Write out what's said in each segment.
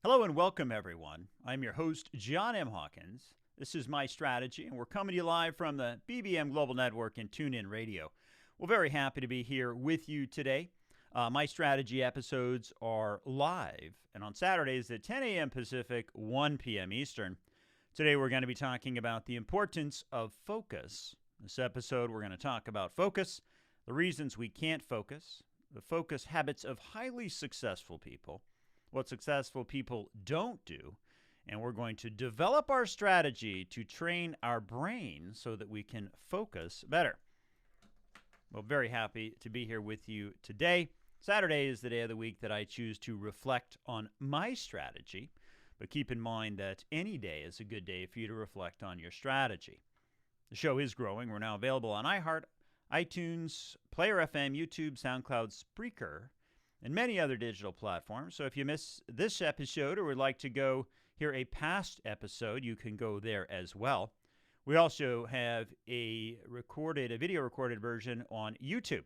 Hello and welcome, everyone. I'm your host, John M. Hawkins. This is My Strategy, and we're coming to you live from the BBM Global Network and TuneIn Radio. We're very happy to be here with you today. My Strategy episodes are live, and on Saturdays at 10 a.m. Pacific, 1 p.m. Eastern. Today we're going to be talking about the importance of focus. This episode, we're going to talk about focus, the reasons we can't focus, the focus habits of highly successful people, what successful people don't do, and we're going to develop our strategy to train our brain so that we can focus better. Well, very happy to be here with you today. Saturday is the day of the week that I choose to reflect on my strategy, but keep in mind that any day is a good day for you to reflect on your strategy. The show is growing. We're now available on iHeart, iTunes, Player FM, YouTube, SoundCloud, Spreaker, and many other digital platforms. So if you miss this episode or would like to go hear a past episode, you can go there as well. We also have a video recorded version on YouTube.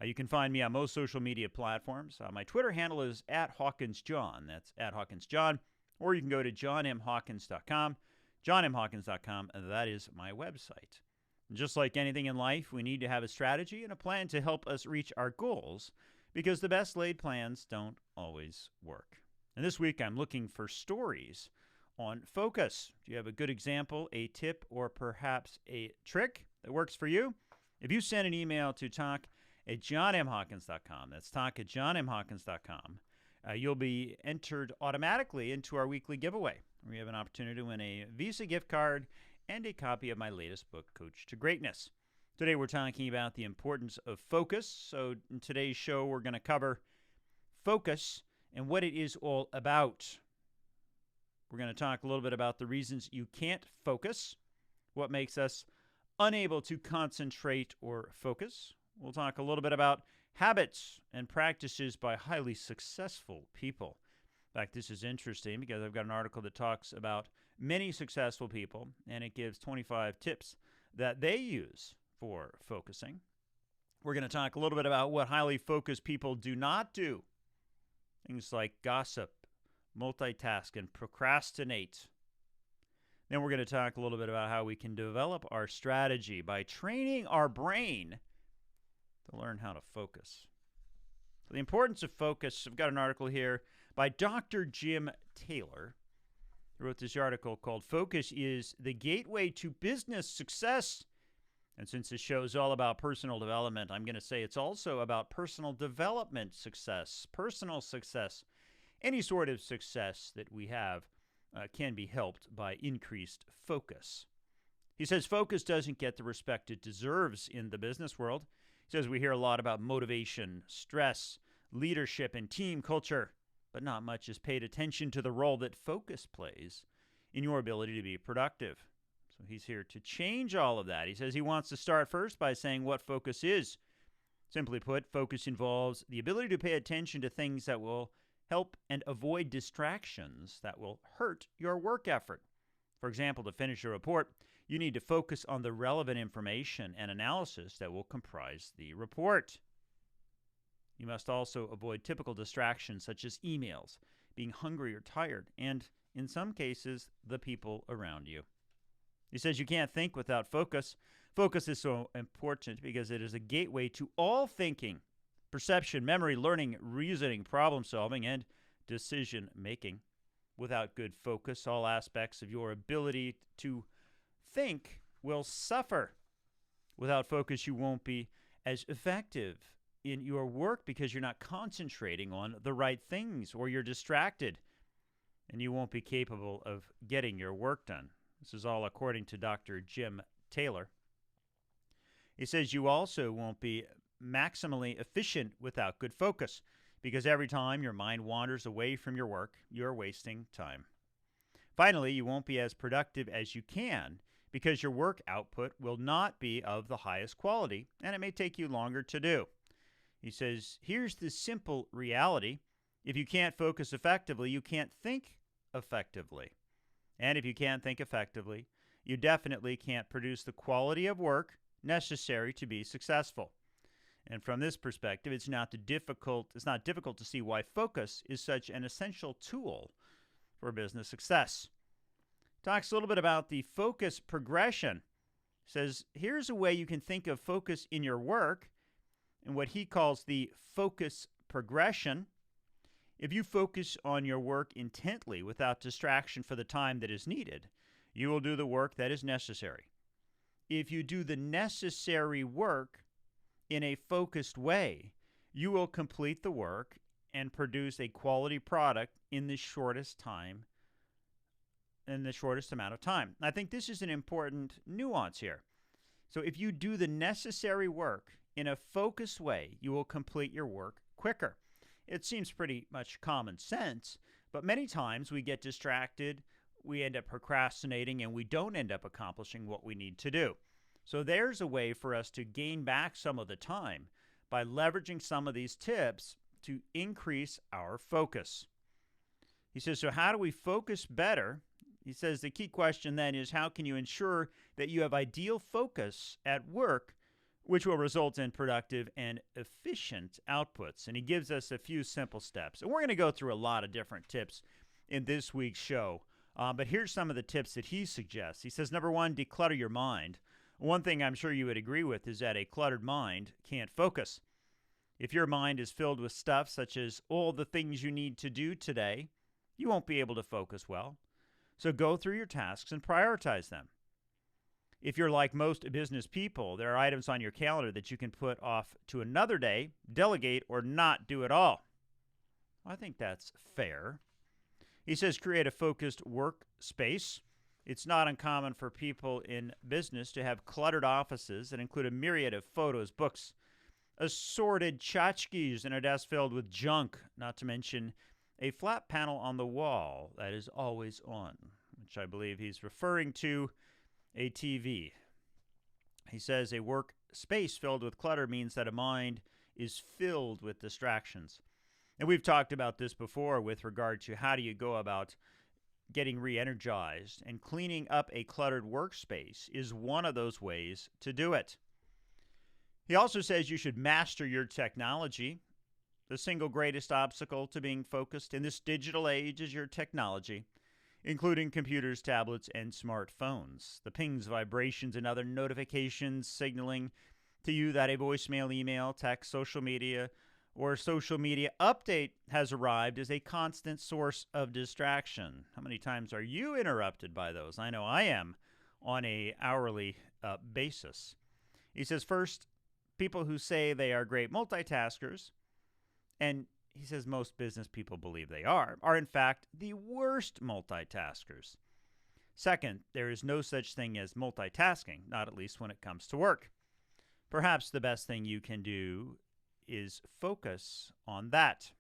You can find me on most social media platforms. My Twitter handle is @HawkinsJohn. That's @HawkinsJohn. Or you can go to johnmhawkins.com. johnmhawkins.com, and that is my website. And just like anything in life, we need to have a strategy and a plan to help us reach our goals, because the best laid plans don't always work. And this week, I'm looking for stories on focus. Do you have a good example, a tip, or perhaps a trick that works for you? If you send an email to talk@johnmhawkins.com, that's talk@johnmhawkins.com, you'll be entered automatically into our weekly giveaway. We have an opportunity to win a Visa gift card and a copy of my latest book, Coach to Greatness. Today we're talking about the importance of focus. So in today's show, we're going to cover focus and what it is all about. We're going to talk a little bit about the reasons you can't focus, what makes us unable to concentrate or focus. We'll talk a little bit about habits and practices by highly successful people. In fact, this is interesting because I've got an article that talks about many successful people, and it gives 25 tips that they use for focusing. We're going to talk a little bit about what highly focused people do not do. Things like gossip, multitask, and procrastinate. Then we're going to talk a little bit about how we can develop our strategy by training our brain to learn how to focus. So the importance of focus, I've got an article here by Dr. Jim Taylor. He wrote this article called "Focus is the Gateway to Business Success." And since this show is all about personal development, I'm going to say it's also about personal development success, personal success. Any sort of success that we have can be helped by increased focus. He says focus doesn't get the respect it deserves in the business world. He says we hear a lot about motivation, stress, leadership, and team culture, but not much is paid attention to the role that focus plays in your ability to be productive. So he's here to change all of that. He says he wants to start first by saying what focus is. Simply put, focus involves the ability to pay attention to things that will help and avoid distractions that will hurt your work effort. For example, to finish a report, you need to focus on the relevant information and analysis that will comprise the report. You must also avoid typical distractions such as emails, being hungry or tired, and, in some cases, the people around you. He says you can't think without focus. Focus is so important because it is a gateway to all thinking, perception, memory, learning, reasoning, problem solving, and decision making. Without good focus, all aspects of your ability to think will suffer. Without focus, you won't be as effective in your work because you're not concentrating on the right things, or you're distracted, and you won't be capable of getting your work done. This is all according to Dr. Jim Taylor. He says you also won't be maximally efficient without good focus, because every time your mind wanders away from your work, you're wasting time. Finally, you won't be as productive as you can because your work output will not be of the highest quality, and it may take you longer to do. He says, here's the simple reality. If you can't focus effectively, you can't think effectively. And if you can't think effectively, you definitely can't produce the quality of work necessary to be successful. And from this perspective, it's not difficult to see why focus is such an essential tool for business success. Talks a little bit about the focus progression. Says, here's a way you can think of focus in your work and what he calls the focus progression. If you focus on your work intently without distraction for the time that is needed, you will do the work that is necessary. If you do the necessary work in a focused way, you will complete the work and produce a quality product in the shortest time, in the shortest amount of time. I think this is an important nuance here. So if you do the necessary work in a focused way, you will complete your work quicker. It seems pretty much common sense, but many times we get distracted, we end up procrastinating, and we don't end up accomplishing what we need to do. So there's a way for us to gain back some of the time by leveraging some of these tips to increase our focus. He says, so how do we focus better? He says the key question then is, how can you ensure that you have ideal focus at work, which will result in productive and efficient outputs? And he gives us a few simple steps. And we're going to go through a lot of different tips in this week's show. But here's some of the tips that he suggests. He says, number one, declutter your mind. One thing I'm sure you would agree with is that a cluttered mind can't focus. If your mind is filled with stuff such as all the things you need to do today, you won't be able to focus well. So go through your tasks and prioritize them. If you're like most business people, there are items on your calendar that you can put off to another day, delegate, or not do at all. I think that's fair. He says create a focused workspace. It's not uncommon for people in business to have cluttered offices that include a myriad of photos, books, assorted tchotchkes, and a desk filled with junk, not to mention a flat panel on the wall that is always on, which I believe he's referring to a TV. He says a workspace filled with clutter means that a mind is filled with distractions. And we've talked about this before with regard to how do you go about getting re-energized, and cleaning up a cluttered workspace is one of those ways to do it. He also says you should master your technology. The single greatest obstacle to being focused in this digital age is your technology, including computers, tablets, and smartphones. The pings, vibrations, and other notifications signaling to you that a voicemail, email, text, social media, or social media update has arrived is a constant source of distraction. How many times are you interrupted by those? I know I am on an hourly basis. He says, first, people who say they are great multitaskers, and he says most business people believe they are in fact the worst multitaskers. Second, there is no such thing as multitasking, not at least when it comes to work. Perhaps the best thing you can do is focus on that.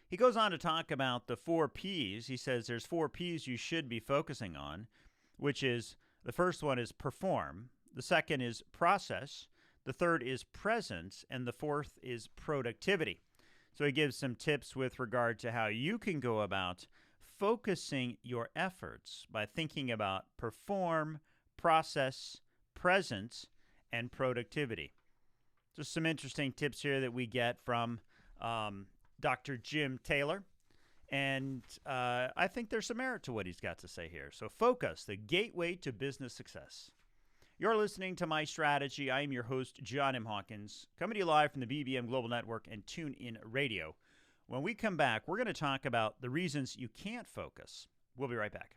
He goes on to talk about the 4 P's. He says there's 4 P's you should be focusing on, which is the first one is perform, the second is process, the third is presence, and the fourth is productivity. So he gives some tips with regard to how you can go about focusing your efforts by thinking about perform, process, presence, and productivity. Just some interesting tips here that we get from Dr. Jim Taylor. And I think there's some merit to what he's got to say here. So focus, the gateway to business success. You're listening to My Strategy. I am your host, John M. Hawkins, coming to you live from the BBM Global Network and TuneIn Radio. When we come back, we're going to talk about the reasons you can't focus. We'll be right back.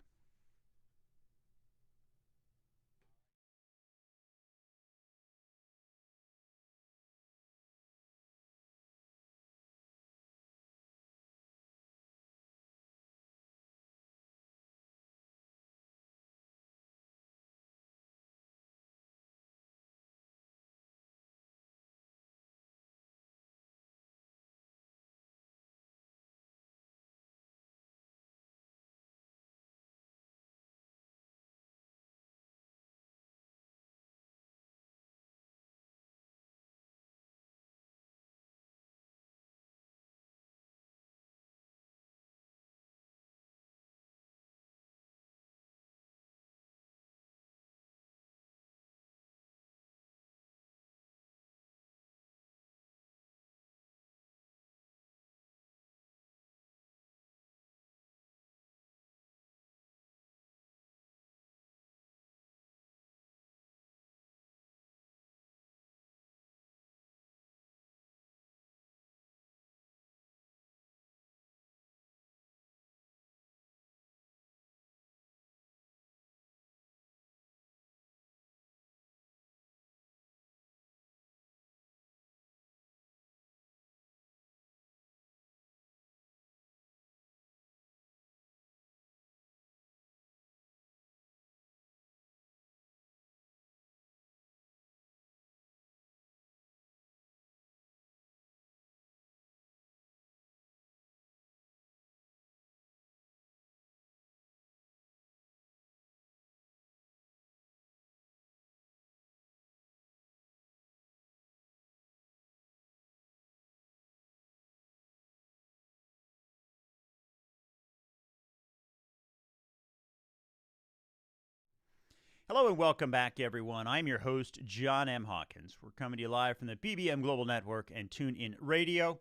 Hello and welcome back, everyone. I'm your host, John M. Hawkins. We're coming to you live from the BBM Global Network and TuneIn Radio.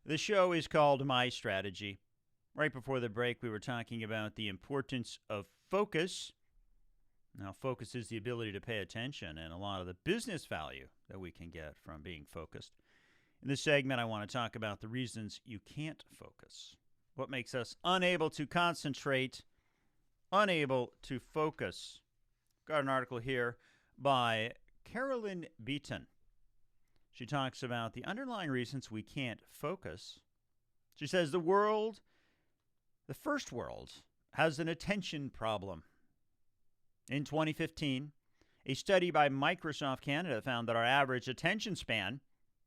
The show is called My Strategy. Right before the break, we were talking about the importance of focus. Now, focus is the ability to pay attention and a lot of the business value that we can get from being focused. In this segment, I want to talk about the reasons you can't focus. What makes us unable to concentrate, unable to focus. Got an article here by Carolyn Beaton. She talks about the underlying reasons we can't focus. She says the first world, has an attention problem. In 2015, a study by Microsoft Canada found that our average attention span,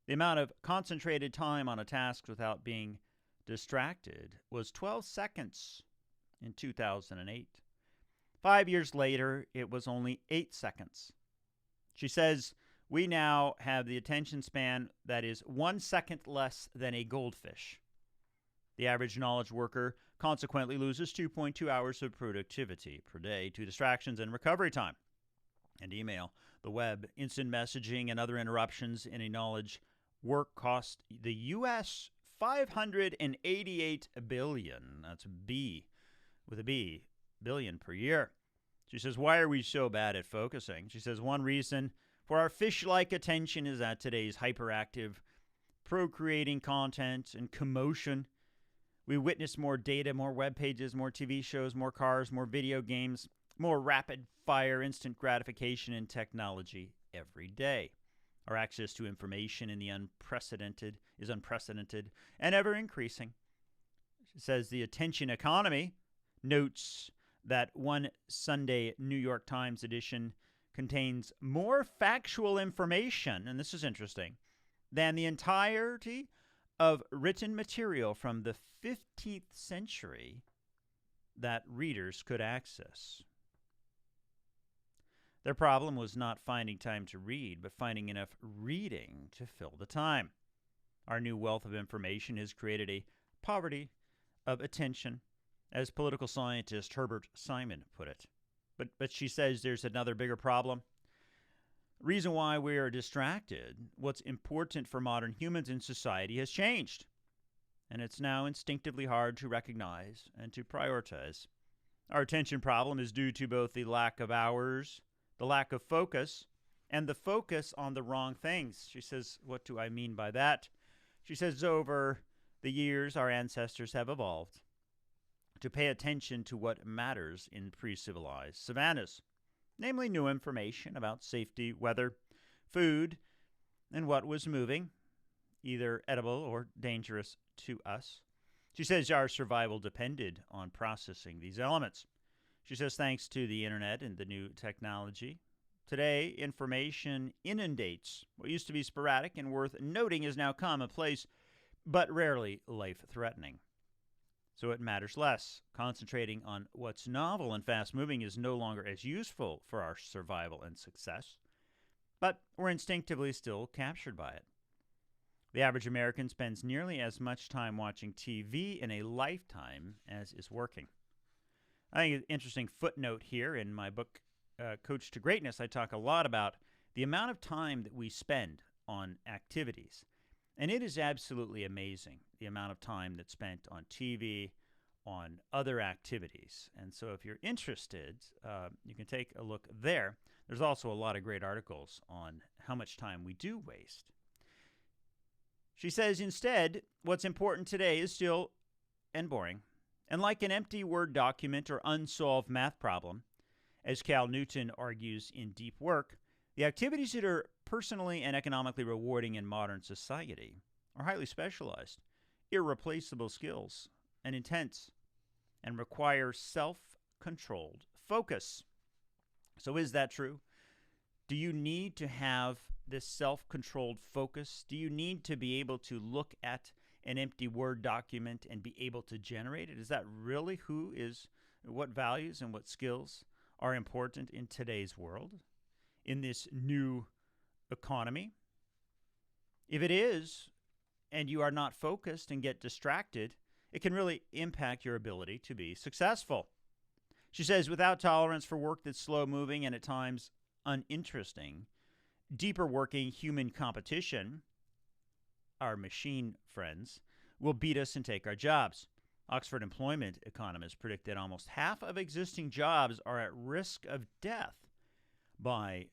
the amount of concentrated time on a task without being distracted, was 12 seconds in 2008. 5 years later, it was only 8 seconds. She says we now have the attention span that is 1 second less than a goldfish. The average knowledge worker consequently loses 2.2 hours of productivity per day to distractions and recovery time. And email, the web, instant messaging, and other interruptions in a knowledge work cost the U.S. $588 billion. That's B with a B, billion per year. She says, why are we so bad at focusing? She says, one reason for our fish-like attention is that today's hyperactive, procreating content and commotion. We witness more data, more web pages, more TV shows, more cars, more video games, more rapid-fire instant gratification and technology every day. Our access to information is unprecedented and ever increasing. She says the attention economy notes that one Sunday New York Times edition contains more factual information, and this is interesting, than the entirety of written material from the 15th century that readers could access. Their problem was not finding time to read, but finding enough reading to fill the time. Our new wealth of information has created a poverty of attention, as political scientist Herbert Simon put it. But she says there's another bigger problem. Reason why we are distracted, what's important for modern humans in society has changed. And it's now instinctively hard to recognize and to prioritize. Our attention problem is due to both the lack of hours, the lack of focus, and the focus on the wrong things. She says, what do I mean by that? She says, over the years, our ancestors have evolved to pay attention to what matters in pre-civilized savannas, namely new information about safety, weather, food, and what was moving, either edible or dangerous to us. She says our survival depended on processing these elements. She says thanks to the internet and the new technology, today information inundates. What used to be sporadic and worth noting is now commonplace, but rarely life-threatening. So it matters less. Concentrating on what's novel and fast-moving is no longer as useful for our survival and success, but we're instinctively still captured by it. The average American spends nearly as much time watching TV in a lifetime as is working. I think an interesting footnote here in my book, Coach to Greatness, I talk a lot about the amount of time that we spend on activities. And it is absolutely amazing, the amount of time that's spent on TV, on other activities. And so if you're interested, you can take a look there. There's also a lot of great articles on how much time we do waste. She says, instead, what's important today is still and boring. And like an empty Word document or unsolved math problem, as Cal Newton argues in Deep Work, the activities that are personally and economically rewarding in modern society are highly specialized, irreplaceable skills, and intense, and require self-controlled focus. So is that true? Do you need to have this self-controlled focus? Do you need to be able to look at an empty Word document and be able to generate it? Is that really what values and what skills are important in today's world, in this new economy? If it is, and you are not focused and get distracted, it can really impact your ability to be successful. She says, without tolerance for work that's slow moving and at times uninteresting, deeper working human competition, our machine friends, will beat us and take our jobs. Oxford employment economists predict that almost half of existing jobs are at risk of death by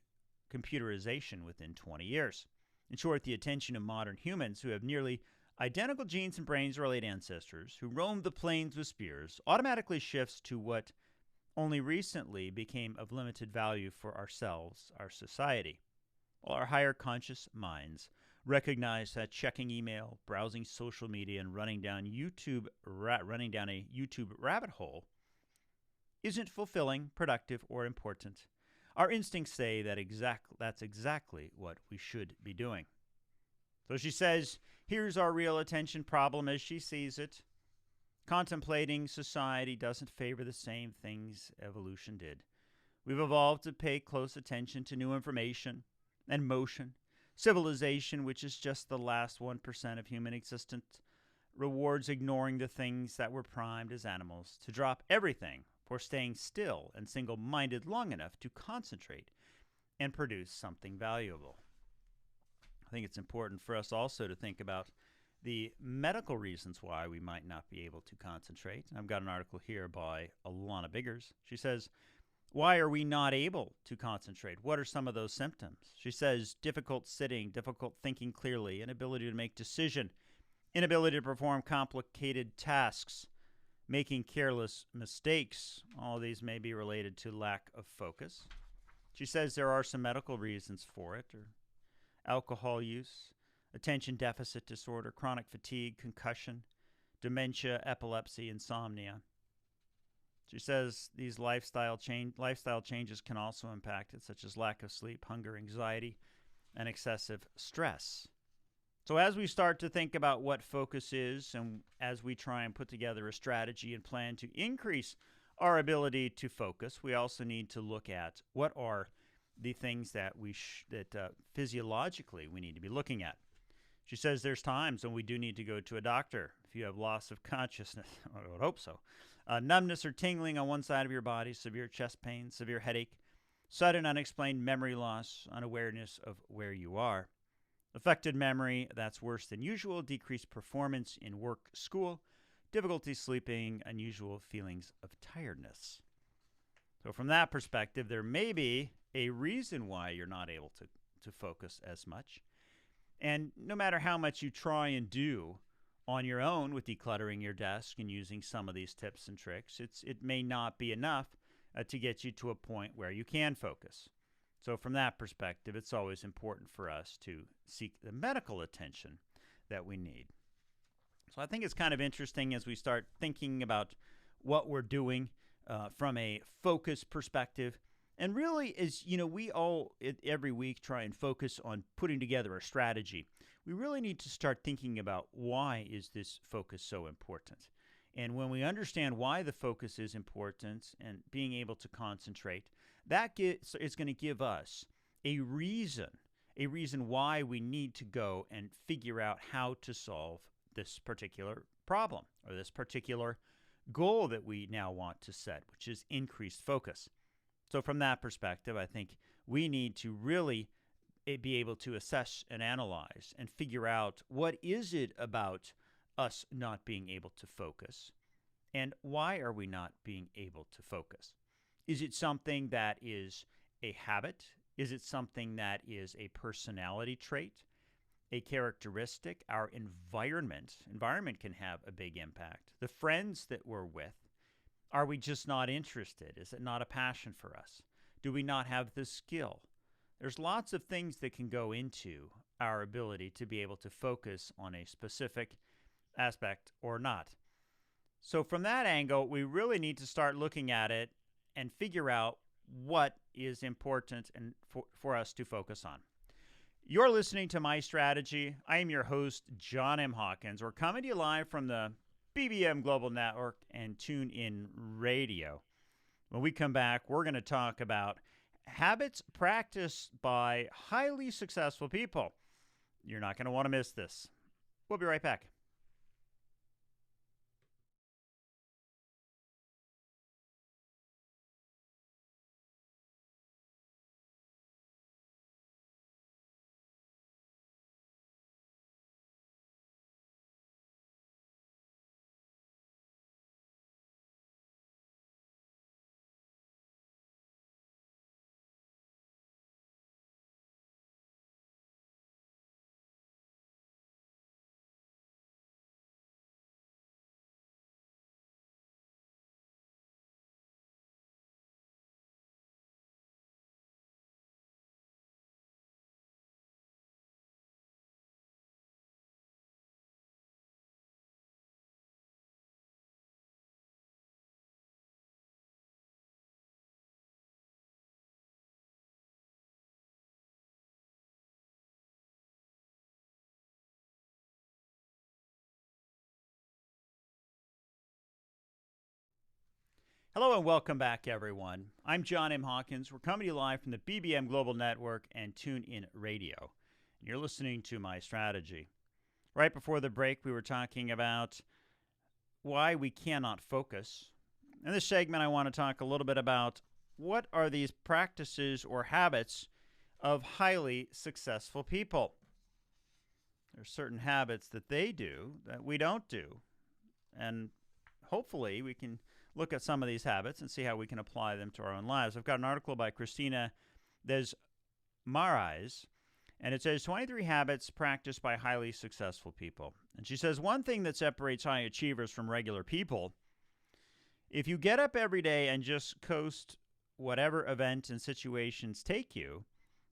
computerization within 20 years. In short, the attention of modern humans who have nearly identical genes and brains or late ancestors who roamed the plains with spears automatically shifts to what only recently became of limited value for ourselves, our society. While our higher conscious minds recognize that checking email, browsing social media, and running down a YouTube rabbit hole isn't fulfilling, productive, or important, our instincts say that that's exactly what we should be doing. So she says, here's our real attention problem as she sees it. Contemplating society doesn't favor the same things evolution did. We've evolved to pay close attention to new information and motion. Civilization, which is just the last 1% of human existence, rewards ignoring the things that were primed as animals to drop everything for staying still and single-minded long enough to concentrate and produce something valuable. I think it's important for us also to think about the medical reasons why we might not be able to concentrate. I've got an article here by Alana Biggers. She says, why are we not able to concentrate? What are some of those symptoms? She says, difficult sitting, difficult thinking clearly, inability to make decision, inability to perform complicated tasks, making careless mistakes. All of these may be related to lack of focus. She says there are some medical reasons for it, or alcohol use, attention deficit disorder, chronic fatigue, concussion, dementia, epilepsy, insomnia. She says these lifestyle changes can also impact it, such as lack of sleep, hunger, anxiety, and excessive stress. So as we start to think about what focus is, and as we try and put together a strategy and plan to increase our ability to focus, we also need to look at what are the things that physiologically we need to be looking at. She says there's times when we do need to go to a doctor. If you have loss of consciousness, I would hope so. Numbness or tingling on one side of your body, severe chest pain, severe headache, sudden unexplained memory loss, unawareness of where you are. Affected memory that's worse than usual, decreased performance in work, school, difficulty sleeping, unusual feelings of tiredness. So from that perspective, there may be a reason why you're not able to focus as much. And no matter how much you try and do on your own with decluttering your desk and using some of these tips and tricks, it may not be enough to get you to a point where you can focus. So from that perspective, it's always important for us to seek the medical attention that we need. So I think it's kind of interesting as we start thinking about what we're doing from a focus perspective. And really, as you know, we all every week try and focus on putting together a strategy. We really need to start thinking about why is this focus so important. And when we understand why the focus is important and being able to concentrate, that is going to give us a reason why we need to go and figure out how to solve this particular problem or this particular goal that we now want to set, which is increased focus. So from that perspective, I think we need to really be able to assess and analyze and figure out what is it about us not being able to focus and why are we not being able to focus? Is it something that is a habit? Is it something that is a personality trait, a characteristic? Our environment can have a big impact. The friends that we're with, are we just not interested? Is it not a passion for us? Do we not have the skill? There's lots of things that can go into our ability to be able to focus on a specific aspect or not. So from that angle, we really need to start looking at it and figure out what is important and for us to focus on. You're listening to My Strategy. I am your host, John M. Hawkins. We're coming to you live from the BBM Global Network and TuneIn Radio. When we come back, we're going to talk about habits practiced by highly successful people. You're not going to want to miss this. We'll be right back. Hello and welcome back, everyone. I'm John M. Hawkins. We're coming to you live from the BBM Global Network and TuneIn Radio. And you're listening to My Strategy. Right before the break, we were talking about why we cannot focus. In this segment, I want to talk a little bit about what are these practices or habits of highly successful people. There are certain habits that they do that we don't do. And hopefully we can look at some of these habits and see how we can apply them to our own lives. I've got an article by Christina Desmarais, and it says 23 habits practiced by highly successful people. And she says one thing that separates high achievers from regular people, if you get up every day and just coast whatever event and situations take you,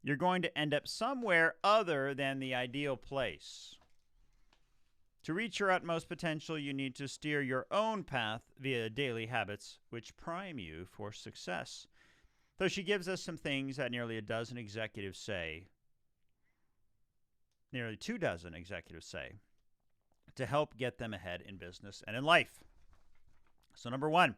you're going to end up somewhere other than the ideal place. To reach your utmost potential, you need to steer your own path via daily habits which prime you for success. So she gives us some things that nearly 24 executives say, nearly 24 executives say, to help get them ahead in business and in life. So number one,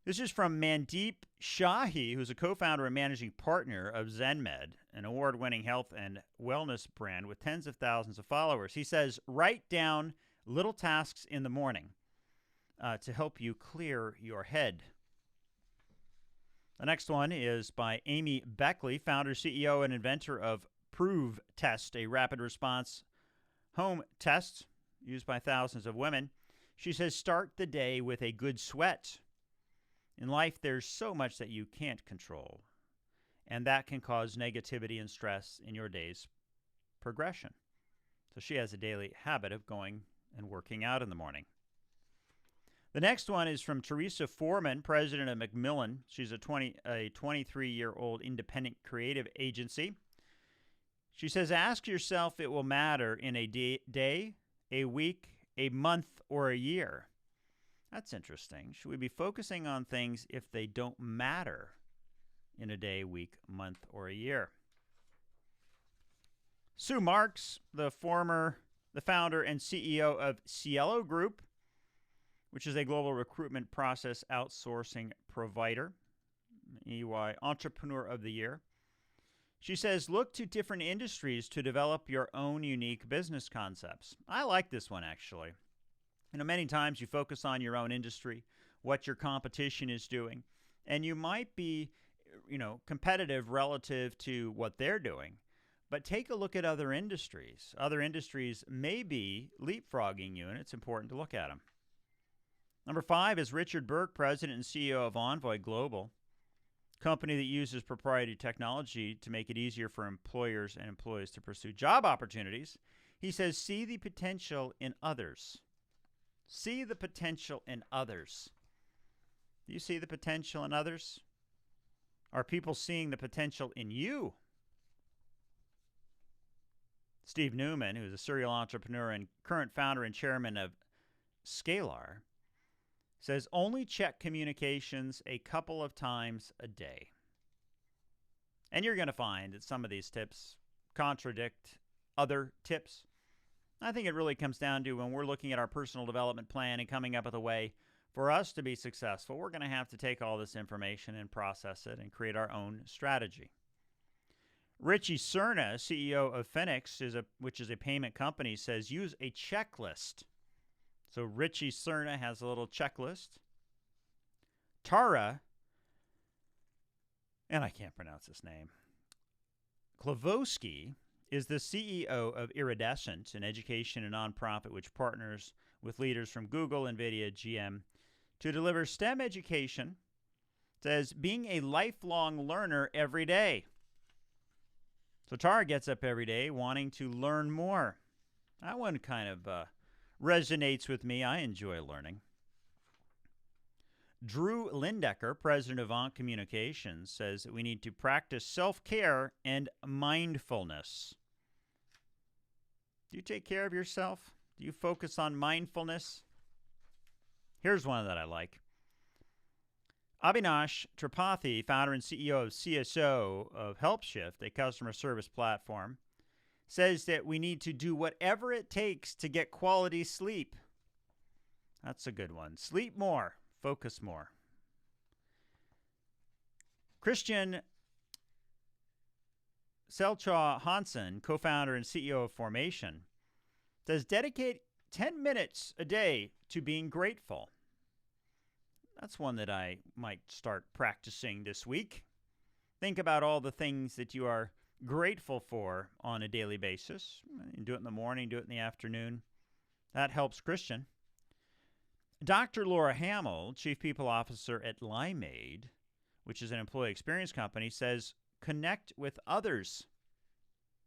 this is from Mandeep Shahi, who's a co-founder and managing partner of ZenMed, an award-winning health and wellness brand with tens of thousands of followers. He says, write down little tasks in the morning to help you clear your head. The next one is by Amy Beckley, founder, CEO, and inventor of Prove Test, a rapid response home test used by thousands of women. She says, start the day with a good sweat. In life, there's so much that you can't control, and that can cause negativity and stress in your day's progression. So she has a daily habit of going and working out in the morning. The next one is from Teresa Foreman, president of Macmillan. She's a 23-year-old independent creative agency. She says, ask yourself if it will matter in a day, a week, a month, or a year. That's interesting. Should we be focusing on things if they don't matter in a day, week, month, or a year? Sue Marks, the founder and CEO of Cielo Group, which is a global recruitment process outsourcing provider, EY Entrepreneur of the Year. She says, look to different industries to develop your own unique business concepts. I like this one, actually. Many times you focus on your own industry, what your competition is doing, and you might be, competitive relative to what they're doing. But take a look at other industries. Other industries may be leapfrogging you, and it's important to look at them. Number 5 is Richard Burke, president and CEO of Envoy Global, a company that uses proprietary technology to make it easier for employers and employees to pursue job opportunities. He says, see the potential in others. See the potential in others. Do you see the potential in others? Are people seeing the potential in you? Steve Newman, who is a serial entrepreneur and current founder and chairman of Scalar, says only check communications a couple of times a day. And you're going to find that some of these tips contradict other tips. I think it really comes down to when we're looking at our personal development plan and coming up with a way for us to be successful, we're going to have to take all this information and process it and create our own strategy. Richie Cerna, CEO of Phoenix, which is a payment company, says use a checklist. So Richie Cerna has a little checklist. Tara, and I can't pronounce this name, Klavosky, is the CEO of Iridescent, an education and nonprofit which partners with leaders from Google, NVIDIA, GM to deliver STEM education. It says being a lifelong learner every day. So Tara gets up every day wanting to learn more. That one kind of resonates with me. I enjoy learning. Drew Lindecker, president of Avant Communications, says that we need to practice self-care and mindfulness. Do you take care of yourself? Do you focus on mindfulness? Here's one that I like. Avinash Tripathi, founder and CEO of CSO of HelpShift, a customer service platform, says that we need to do whatever it takes to get quality sleep. That's a good one. Sleep more. focus more. Christian Selchaw Hansen, co-founder and CEO of Formation, says dedicate 10 minutes a day to being grateful. That's one that I might start practicing this week. Think about all the things that you are grateful for on a daily basis. Do it in the morning, do it in the afternoon. That helps Christian. Dr. Laura Hamill, Chief People Officer at Limeade, which is an employee experience company, says connect with others.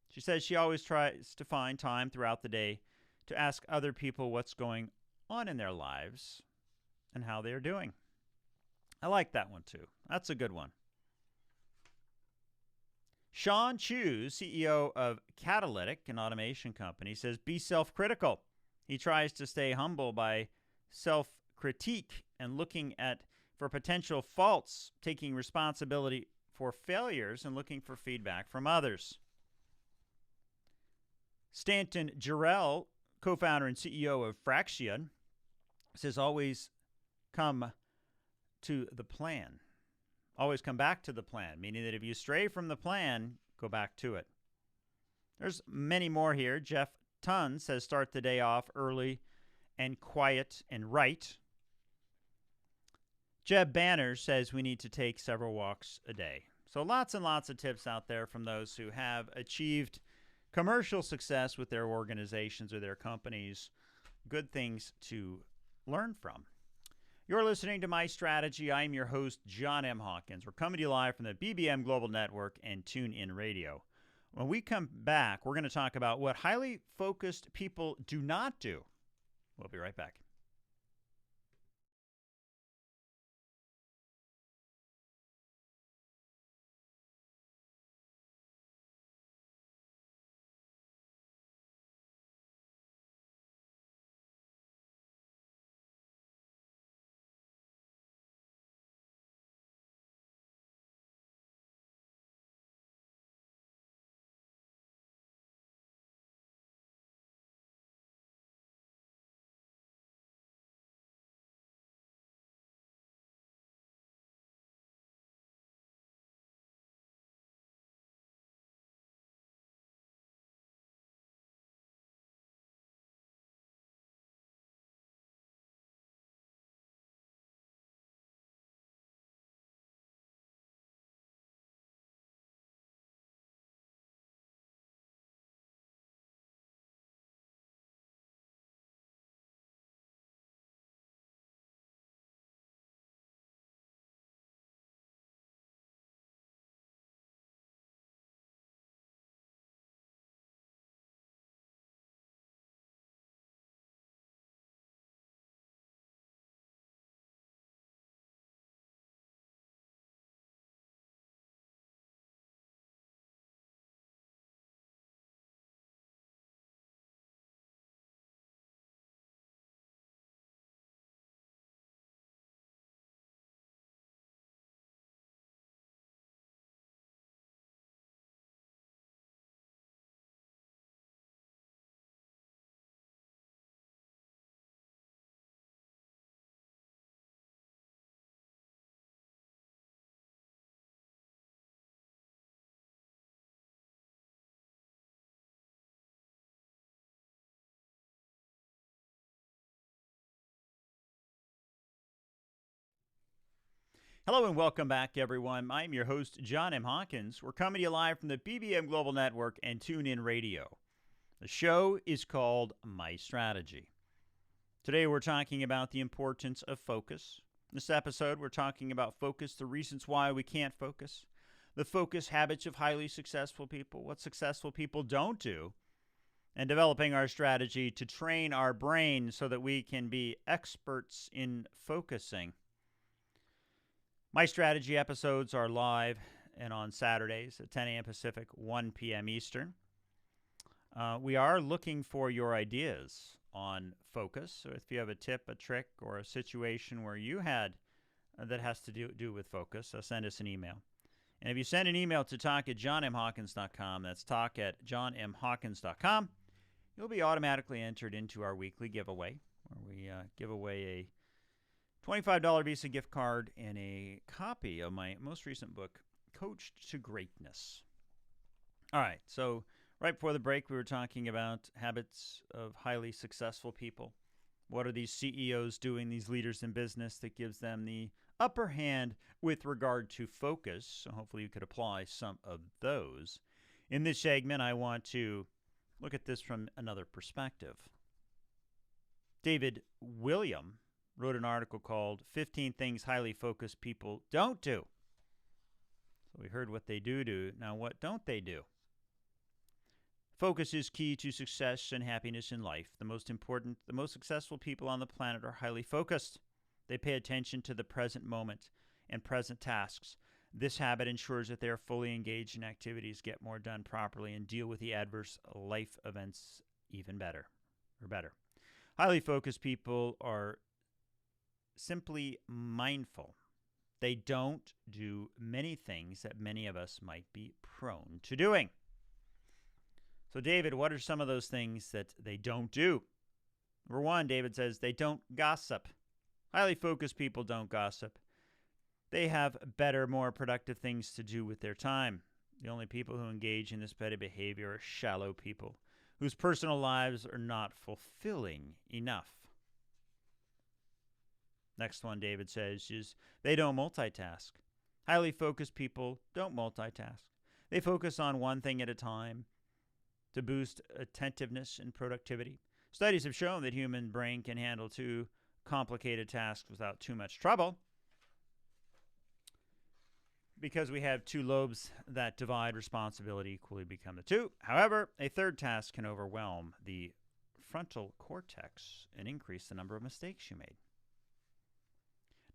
She says she always tries to find time throughout the day to ask other people what's going on in their lives and how they're doing. I like that one too. That's a good one. Sean Chu, CEO of Catalytic, an automation company, says be self-critical. He tries to stay humble by self-critique and looking for potential faults, taking responsibility for failures, and looking for feedback from others. Stanton Jarrell, co-founder and CEO of Fraction, says always come to the plan. Always come back to the plan, meaning that if you stray from the plan, go back to it. There's many more here. Jeff Tunn says start the day off early and quiet and right. Jeb Banner says we need to take several walks a day. So lots and lots of tips out there from those who have achieved commercial success with their organizations or their companies. Good things to learn from. You're listening to My Strategy. I'm your host, John M. Hawkins. We're coming to you live from the BBM Global Network and TuneIn Radio. When we come back, we're going to talk about what highly focused people do not do. We'll be right back. Hello and welcome back, everyone. I'm your host, John M. Hawkins. We're coming to you live from the BBM Global Network and TuneIn Radio. The show is called My Strategy. Today we're talking about the importance of focus. In this episode, we're talking about focus, the reasons why we can't focus, the focus habits of highly successful people, what successful people don't do, and developing our strategy to train our brain so that we can be experts in focusing. My Strategy episodes are live and on Saturdays at 10 a.m. Pacific, 1 p.m. Eastern. We are looking for your ideas on focus. So if you have a tip, a trick, or a situation where you had that has to do with focus, send us an email. And if you send an email to talk@johnmhawkins.com, that's talk@johnmhawkins.com, you'll be automatically entered into our weekly giveaway, where we give away a $25 Visa gift card and a copy of my most recent book, Coached to Greatness. All right, so right before the break, we were talking about habits of highly successful people. What are these CEOs doing, these leaders in business, that gives them the upper hand with regard to focus? So hopefully you could apply some of those. In this segment, I want to look at this from another perspective. David William wrote an article called 15 Things Highly Focused People Don't Do. So we heard what they do. Now, what don't they do? Focus is key to success and happiness in life. The most successful people on the planet are highly focused. They pay attention to the present moment and present tasks. This habit ensures that they are fully engaged in activities, get more done properly, and deal with the adverse life events even better. Highly focused people are simply mindful. They don't do many things that many of us might be prone to doing. So, David, what are some of those things that they don't do? Number one, David says they don't gossip. Highly focused people don't gossip. They have better, more productive things to do with their time. The only people who engage in this better behavior are shallow people whose personal lives are not fulfilling enough. Next one, David says, is they don't multitask. Highly focused people don't multitask. They focus on one thing at a time to boost attentiveness and productivity. Studies have shown that human brain can handle two complicated tasks without too much trouble because we have two lobes that divide responsibility equally become the two. However, a third task can overwhelm the frontal cortex and increase the number of mistakes you made.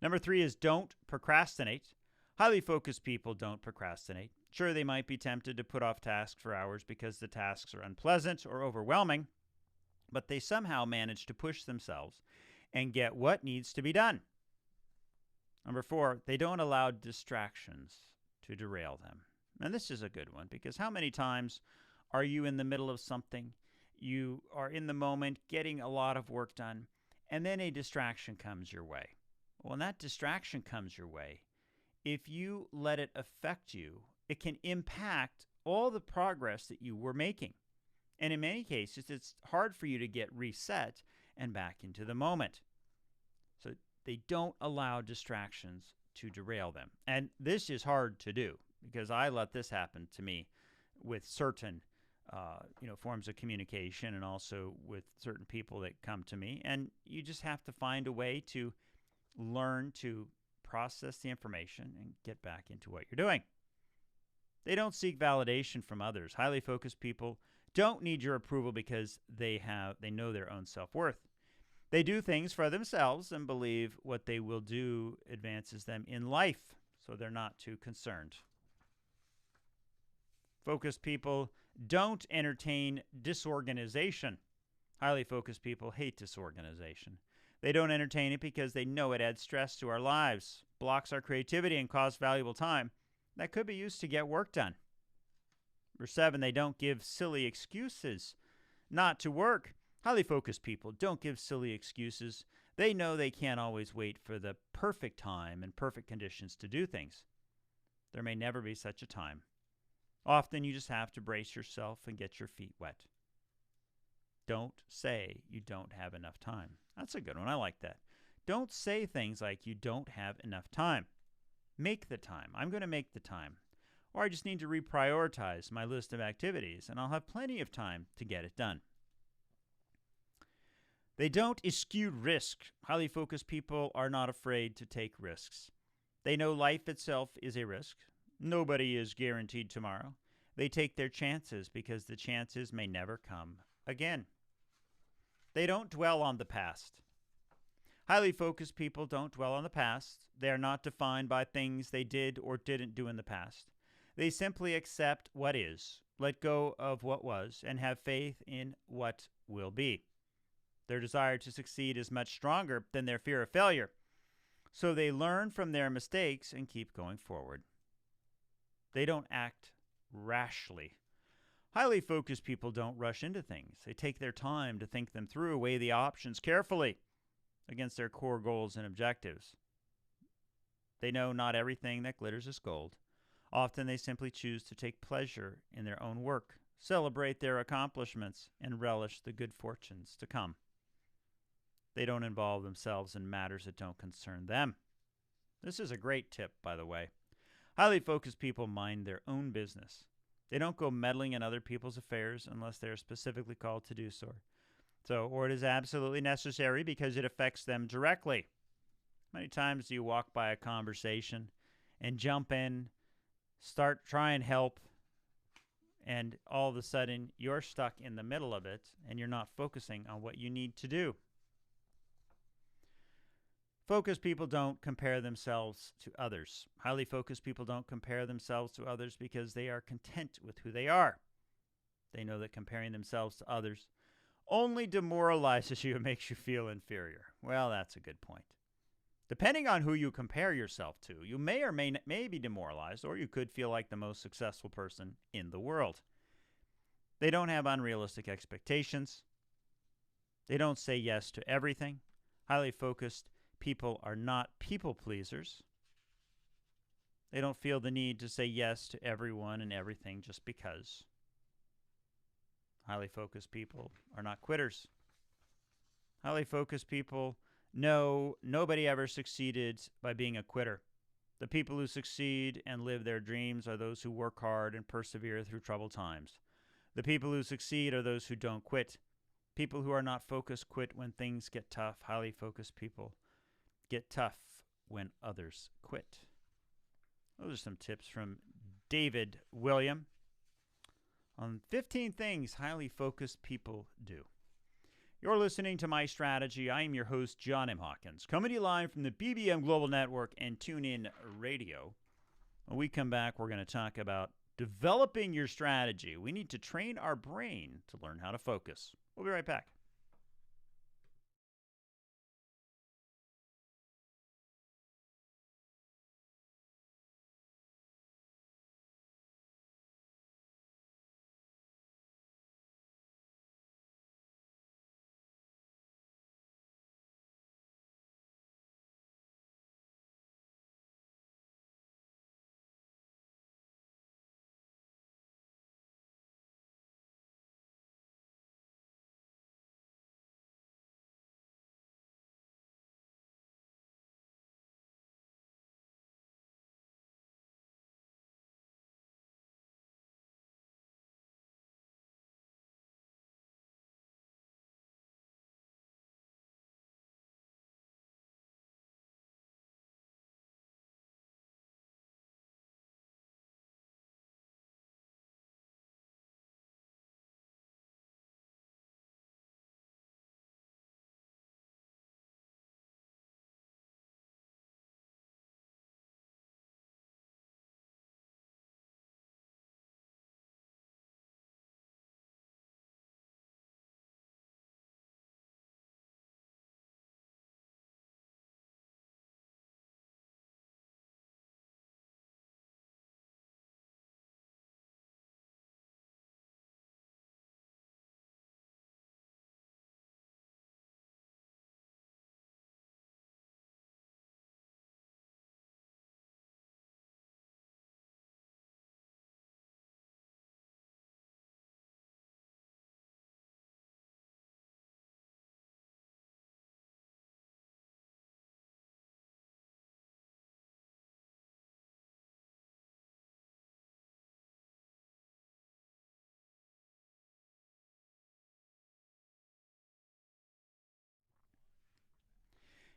Number three is don't procrastinate. Highly focused people don't procrastinate. Sure, they might be tempted to put off tasks for hours because the tasks are unpleasant or overwhelming, but they somehow manage to push themselves and get what needs to be done. Number four, they don't allow distractions to derail them. And this is a good one because how many times are you in the middle of something, you are in the moment getting a lot of work done, and then a distraction comes your way? When that distraction comes your way, if you let it affect you, it can impact all the progress that you were making. And in many cases, it's hard for you to get reset and back into the moment. So they don't allow distractions to derail them. And this is hard to do because I let this happen to me with certain forms of communication and also with certain people that come to me. And you just have to find a way to learn to process the information and get back into what you're doing. They don't seek validation from others. Highly focused people don't need your approval because they know their own self-worth. They do things for themselves and believe what they will do advances them in life, so they're not too concerned. Focused people don't entertain disorganization. Highly focused people hate disorganization. They don't entertain it because they know it adds stress to our lives, blocks our creativity, and costs valuable time that could be used to get work done. Number seven, they don't give silly excuses not to work. Highly focused people don't give silly excuses. They know they can't always wait for the perfect time and perfect conditions to do things. There may never be such a time. Often you just have to brace yourself and get your feet wet. Don't say you don't have enough time. That's a good one. I like that. Don't say things like you don't have enough time. Make the time. I'm going to make the time. Or I just need to reprioritize my list of activities, and I'll have plenty of time to get it done. They don't eschew risk. Highly focused people are not afraid to take risks. They know life itself is a risk. Nobody is guaranteed tomorrow. They take their chances because the chances may never come again. They don't dwell on the past. Highly focused people don't dwell on the past. They are not defined by things they did or didn't do in the past. They simply accept what is, let go of what was, and have faith in what will be. Their desire to succeed is much stronger than their fear of failure. So they learn from their mistakes and keep going forward. They don't act rashly. Highly focused people don't rush into things. They take their time to think them through, weigh the options carefully. against their core goals and objectives. They know not everything that glitters is gold. Often they simply choose to take pleasure in their own work, celebrate their accomplishments, and relish the good fortunes to come. They don't involve themselves in matters that don't concern them. This is a great tip, by the way. Highly focused people mind their own business. They don't go meddling in other people's affairs unless they are specifically called to do so. Or it is absolutely necessary because it affects them directly. Many times do you walk by a conversation and jump in, start try and help, and all of a sudden you're stuck in the middle of it and you're not focusing on what you need to do. Focused people don't compare themselves to others. Highly focused people don't compare themselves to others because they are content with who they are. They know that comparing themselves to others only demoralizes you and makes you feel inferior. Well, that's a good point. Depending on who you compare yourself to, you may or may be demoralized, or you could feel like the most successful person in the world. They don't have unrealistic expectations. They don't say yes to everything. Highly focused people are not people pleasers. They don't feel the need to say yes to everyone and everything just because. Highly focused people are not quitters. Highly focused people know nobody ever succeeded by being a quitter. The people who succeed and live their dreams are those who work hard and persevere through troubled times. The people who succeed are those who don't quit. People who are not focused quit when things get tough. Highly focused people get tough when others quit. Those are some tips from David William on 15 things highly focused people do. You're listening to My Strategy. I am your host, John M. Hawkins, coming to you live from the BBM Global Network and TuneIn Radio. When we come back, we're going to talk about developing your strategy. We need to train our brain to learn how to focus. We'll be right back.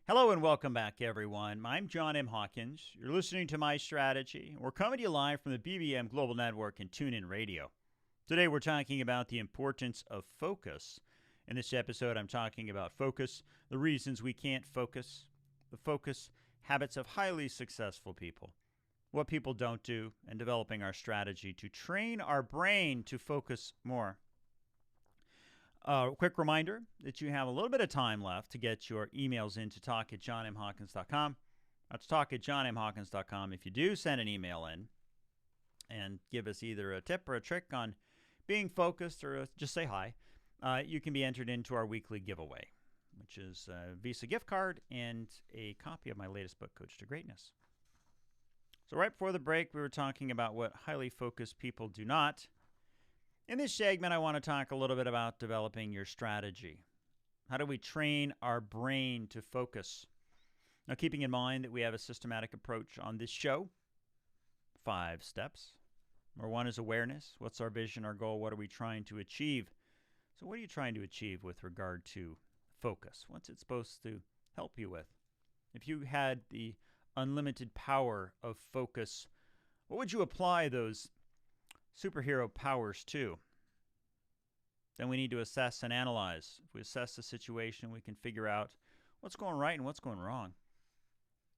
Hello and welcome back, everyone. I'm John M. Hawkins. You're listening to My Strategy. We're coming to you live from the BBM Global Network and TuneIn Radio. Today we're talking about the importance of focus. In this episode, I'm talking about focus, the reasons we can't focus, the focus habits of highly successful people, what people don't do, and developing our strategy to train our brain to focus more. Quick reminder that you have a little bit of time left to get your emails in to talk@johnmhawkins.com. That's talk@johnmhawkins.com. If you do send an email in and give us either a tip or a trick on being focused or just say hi, you can be entered into our weekly giveaway. which is a Visa gift card and a copy of my latest book, Coach to Greatness. So right before the break, we were talking about what highly focused people do not. In this segment, I want to talk a little bit about developing your strategy. How do we train our brain to focus? Now, keeping in mind that we have a systematic approach on this show, 5 steps. Number 1 is awareness. What's our vision, our goal? What are we trying to achieve? So what are you trying to achieve with regard to focus? What's it supposed to help you with? If you had the unlimited power of focus, what would you apply those superhero powers to? Then we need to assess and analyze. If we assess the situation, we can figure out what's going right and what's going wrong.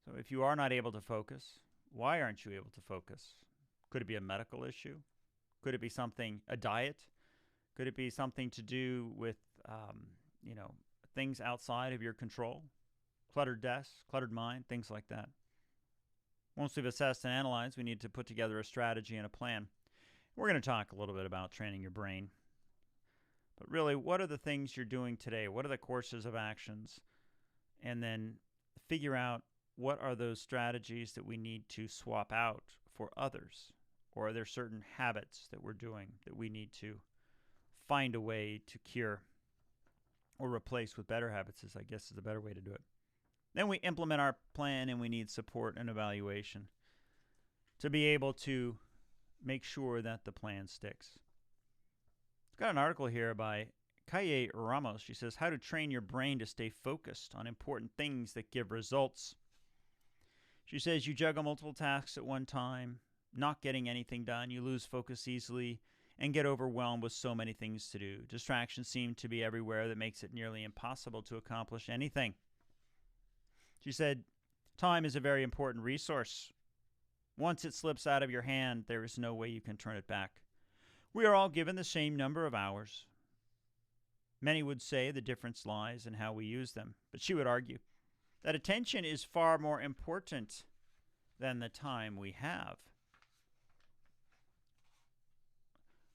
So if you are not able to focus, why aren't you able to focus? Could it be a medical issue? Could it be something, a diet? Could it be something to do with, things outside of your control? Cluttered desk, cluttered mind, things like that. Once we've assessed and analyzed, we need to put together a strategy and a plan. We're going to talk a little bit about training your brain. But really, what are the things you're doing today? What are the courses of actions? And then figure out what are those strategies that we need to swap out for others? Or are there certain habits that we're doing that we need to find a way to cure or replace with better habits, I guess is a better way to do it. Then we implement our plan, and we need support and evaluation to be able to make sure that the plan sticks. I've got an article here by Kaye Ramos. She says, how to train your brain to stay focused on important things that give results. She says you juggle multiple tasks at one time, not getting anything done. You lose focus easily and get overwhelmed with so many things to do. Distractions seem to be everywhere that makes it nearly impossible to accomplish anything. She said, time is a very important resource. Once it slips out of your hand, there is no way you can turn it back. We are all given the same number of hours. Many would say the difference lies in how we use them, but she would argue that attention is far more important than the time we have.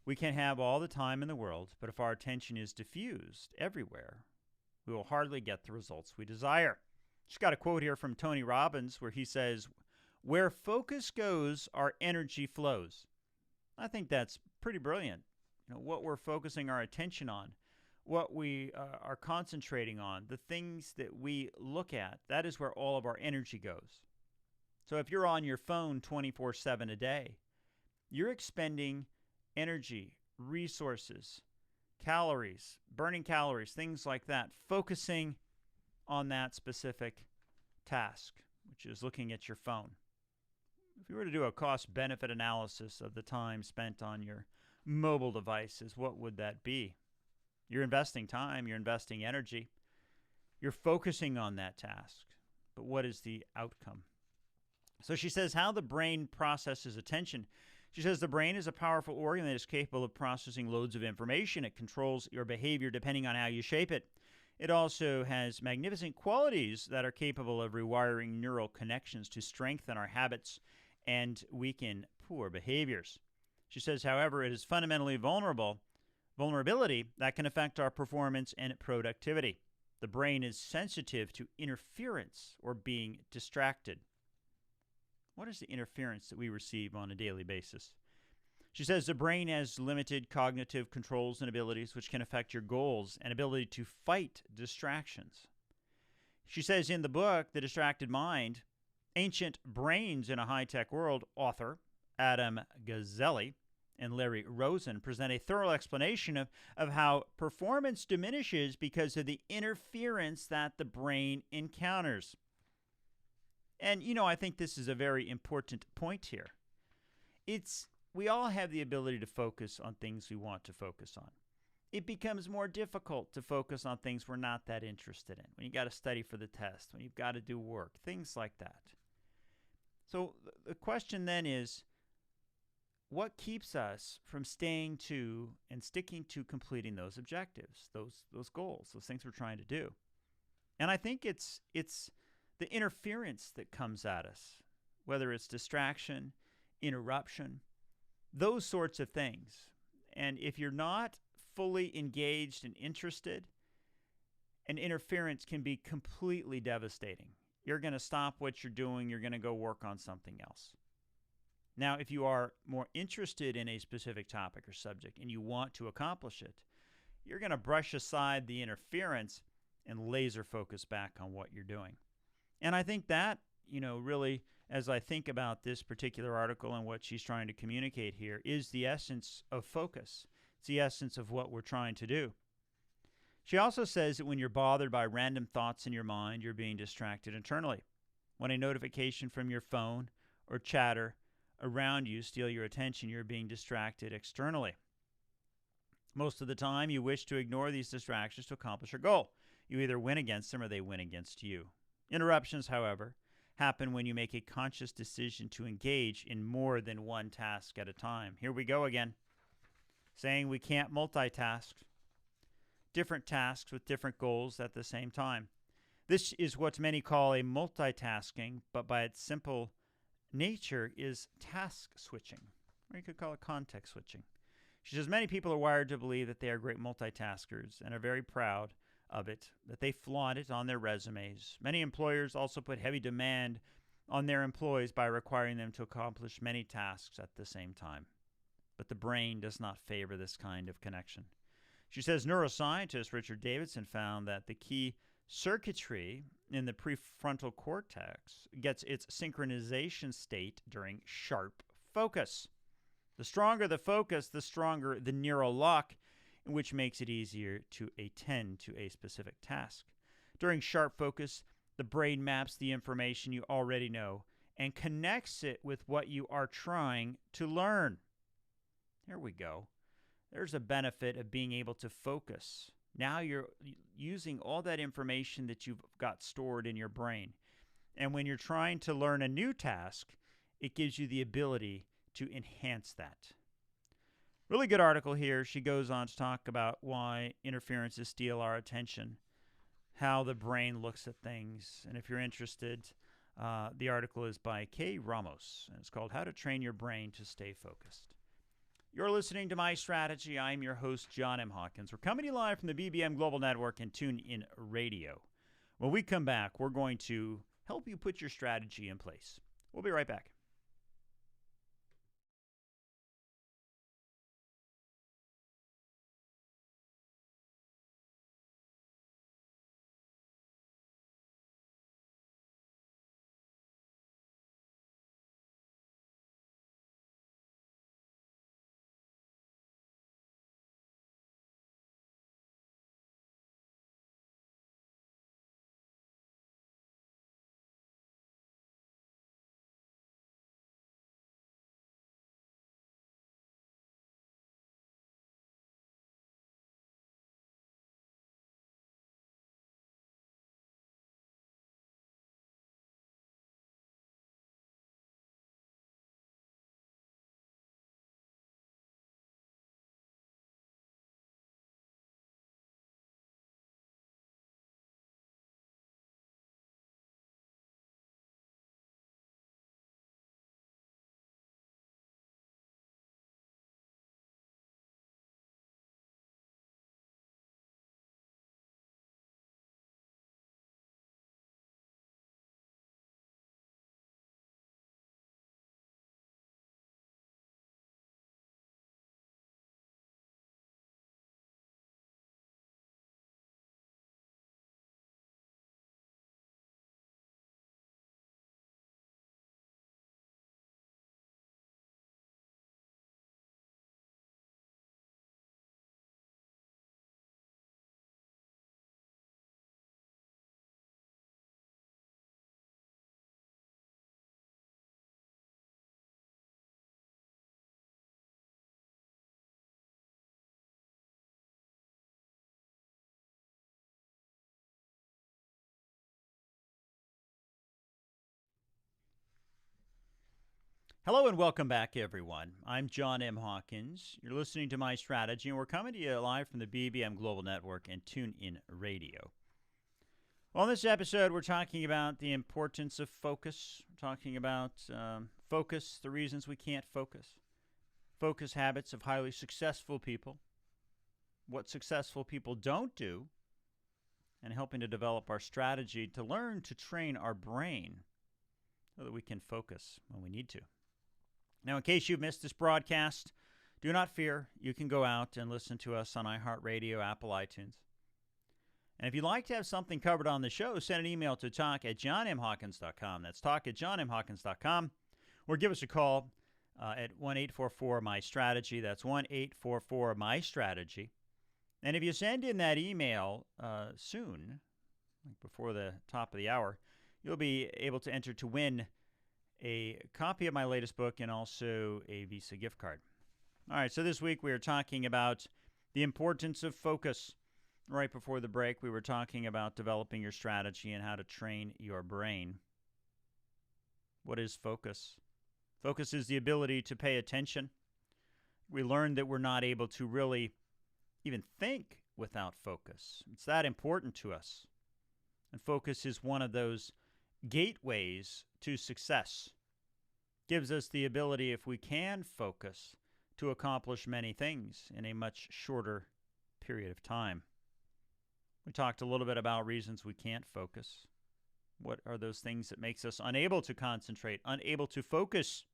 We can have all the time in the world, but if our attention is diffused everywhere, we will hardly get the results we desire. She's got a quote here from Tony Robbins where he says, where focus goes, our energy flows. I think that's pretty brilliant. What we're focusing our attention on, what we are concentrating on, the things that we look at, that is where all of our energy goes. So if you're on your phone 24/7 a day, you're expending energy, resources, calories, burning calories, things like that, focusing on that specific task, which is looking at your phone. If you were to do a cost-benefit analysis of the time spent on your mobile devices, what would that be? You're investing time, you're investing energy, you're focusing on that task, but what is the outcome? So she says how the brain processes attention. She says the brain is a powerful organ that is capable of processing loads of information. It controls your behavior depending on how you shape it. It also has magnificent qualities that are capable of rewiring neural connections to strengthen our habits and weaken poor behaviors. She says, however, it is fundamentally vulnerability that can affect our performance and productivity. The brain is sensitive to interference or being distracted. What is the interference that we receive on a daily basis? She says the brain has limited cognitive controls and abilities which can affect your goals and ability to fight distractions. She says in the book, The Distracted Mind, Ancient Brains in a High-Tech World, author Adam Gazzelli and Larry Rosen present a thorough explanation of how performance diminishes because of the interference that the brain encounters. And, I think this is a very important point here. We all have the ability to focus on things we want to focus on. It becomes more difficult to focus on things we're not that interested in, when you got to study for the test, when you've got to do work, things like that. So the question then is, what keeps us from staying to and sticking to completing those objectives, those goals, those things we're trying to do? And I think it's the interference that comes at us, whether it's distraction, interruption, those sorts of things. And if you're not fully engaged and interested, And interference can be completely devastating. You're going to stop what you're doing. You're going to go work on something else. Now, if you are more interested in a specific topic or subject and you want to accomplish it, you're going to brush aside the interference and laser focus back on what you're doing. And I think that, really, as I think about this particular article and what she's trying to communicate here, is the essence of focus. It's the essence of what we're trying to do. She also says that when you're bothered by random thoughts in your mind, you're being distracted internally. When a notification from your phone or chatter around you steal your attention, you're being distracted externally. Most of the time, you wish to ignore these distractions to accomplish your goal. You either win against them or they win against you. Interruptions, however, happen when you make a conscious decision to engage in more than one task at a time. Here we go again, saying we can't multitask. Different tasks with different goals at the same time. This is what many call a multitasking, but by its simple nature is task switching, or you could call it context switching. She says many people are wired to believe that they are great multitaskers and are very proud of it, that they flaunt it on their resumes. Many employers also put heavy demand on their employees by requiring them to accomplish many tasks at the same time. But the brain does not favor this kind of connection. She says neuroscientist Richard Davidson found that the key circuitry in the prefrontal cortex gets its synchronization state during sharp focus. The stronger the focus, the stronger the neural lock, which makes it easier to attend to a specific task. During sharp focus, the brain maps the information you already know and connects it with what you are trying to learn. There we go. There's a benefit of being able to focus. Now you're using all that information that you've got stored in your brain. And when you're trying to learn a new task, it gives you the ability to enhance that. Really good article here. She goes on to talk about why interferences steal our attention, how the brain looks at things. And if you're interested, the article is by Kay Ramos, and it's called How to Train Your Brain to Stay Focused. You're listening to My Strategy. I'm your host, John M. Hawkins. We're coming to you live from the BBM Global Network and TuneIn Radio. When we come back, we're going to help you put your strategy in place. We'll be right back. Hello and welcome back, everyone. I'm John M. Hawkins. You're listening to My Strategy, and we're coming to you live from the BBM Global Network and TuneIn Radio. Well, in this episode, we're talking about the importance of focus. We're talking about focus, the reasons we can't focus, focus habits of highly successful people, what successful people don't do, and helping to develop our strategy to learn to train our brain so that we can focus when we need to. Now, in case you've missed this broadcast, do not fear. You can go out and listen to us on iHeartRadio, Apple, iTunes. And if you'd like to have something covered on the show, send an email to talk@johnmhawkins.com. That's talk@johnmhawkins.com. Or give us a call at 1-844-MY-STRATEGY. That's 1-844-MY-STRATEGY. And if you send in that email soon, like before the top of the hour, you'll be able to enter to win a copy of my latest book and also a Visa gift card. All right, so this week we are talking about the importance of focus. Right before the break, we were talking about developing your strategy and how to train your brain. What is focus? Focus is the ability to pay attention. We learned that we're not able to really even think without focus. It's that important to us. And focus is one of those gateways to success. Gives us the ability, if we can focus, to accomplish many things in a much shorter period of time. We talked a little bit about reasons we can't focus. What are those things that makes us unable to concentrate, unable to focus?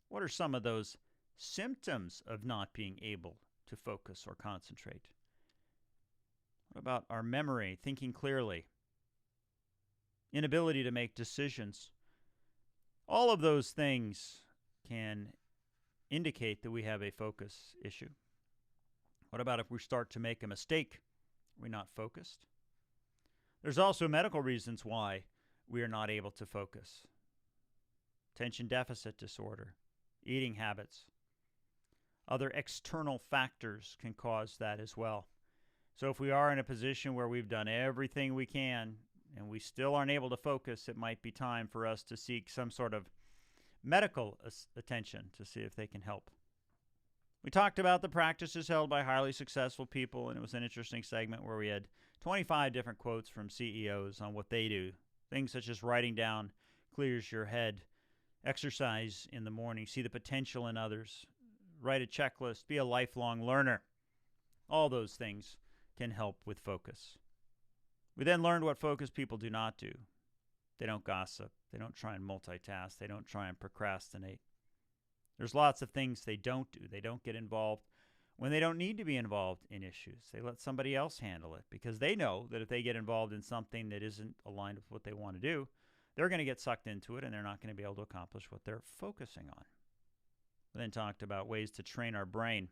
What are some of those symptoms of not being able to focus or concentrate? What about our memory, thinking clearly, inability to make decisions? All of those things can indicate that we have a focus issue. What about if we start to make a mistake? We're not focused. There's also medical reasons why we are not able to focus. Attention deficit disorder, eating habits. Other external factors can cause that as well. So if we are in a position where we've done everything we can and we still aren't able to focus, it might be time for us to seek some sort of medical attention to see if they can help. We talked about the practices held by highly successful people, and it was an interesting segment where we had 25 different quotes from CEOs on what they do. Things such as writing down clears your head, exercise in the morning, see the potential in others, write a checklist, be a lifelong learner. All those things can help with focus. We then learned what focused people do not do. They don't gossip. They don't try and multitask. They don't try and procrastinate. There's lots of things they don't do. They don't get involved when they don't need to be involved in issues. They let somebody else handle it because they know that if they get involved in something that isn't aligned with what they want to do, they're going to get sucked into it and they're not going to be able to accomplish what they're focusing on. We then talked about ways to train our brain.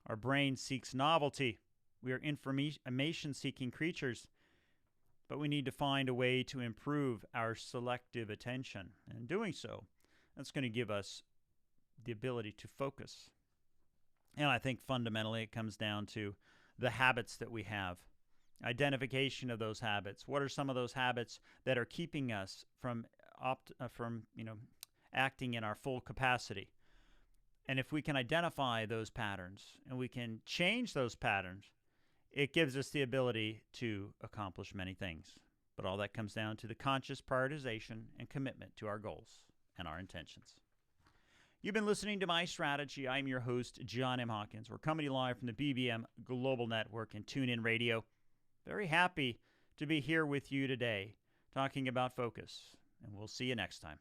Our brain seeks novelty. We are information-seeking creatures, but we need to find a way to improve our selective attention. And in doing so, that's going to give us the ability to focus. And I think fundamentally it comes down to the habits that we have, identification of those habits. What are some of those habits that are keeping us from acting in our full capacity? And if we can identify those patterns and we can change those patterns, it gives us the ability to accomplish many things. But all that comes down to the conscious prioritization and commitment to our goals and our intentions. You've been listening to My Strategy. I'm your host, John M. Hawkins. We're coming to you live from the BBM Global Network and TuneIn Radio. Very happy to be here with you today talking about focus, and we'll see you next time.